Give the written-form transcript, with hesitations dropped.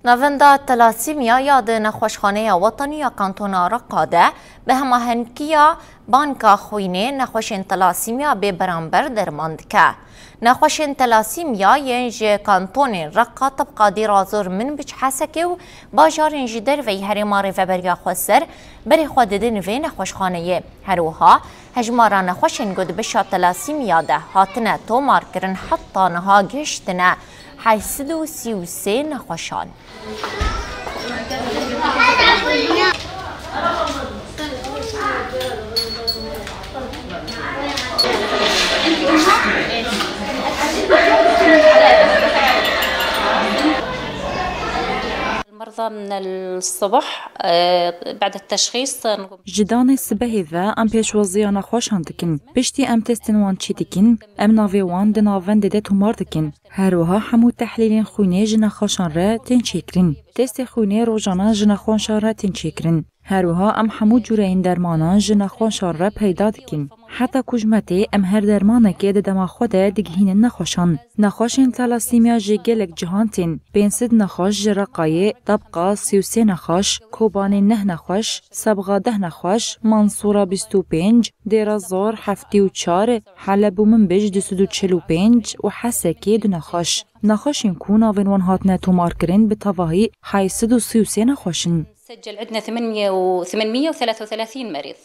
نافندا تلاسيميا یاد نخوشخانه وطنی کانتون رقاده به هماهنگی بانک خوینه نخوشین تلاسیمیا به برانبر درماند که نخوشین تلاسیمیا ینج کانتون رقا طبقا دیرازور من بچ حسکه و باجارین در وی هرمار و بریا خسر بری خوددن وی نخوشخانه هروها هجمارا نخوشین گود بشا تلاسیمیا ده هاتنه تومار کرن حتی نها گشتنه 833 نخوشان. المرضى من الصبح بعد التشخيص جدان الصبح ذا ام بيشوزيانا خوشان دكن بشتي ام تستن وان تشي دكن ام نافي وان دنافن دده تومار دكن هروها حمو تحليلين خوني جنا خوشان را تنشكرن تست خوني روجانا جنا خوشان را تنشكرن هروها ام حمو جورين درمانان جنا خوشان را پیدا دكن حتی کجمتی ام هر درمانه که دما خوده دگهین نخوشان نخوشین تلاسیمیا جگلک جهانتین بینسد نخوش جرقای طبقه 33 نخوش کوبانی 9 نخوش سبغه 10 نخوش منصوره 25 دیرازور 74 حلب من بج 245 و حسکی 2 نخوش نخوشین کو ناوین وان هاتنه تومار کرن به تواهی 833 نخوشن سجل عندنا 833 مريض.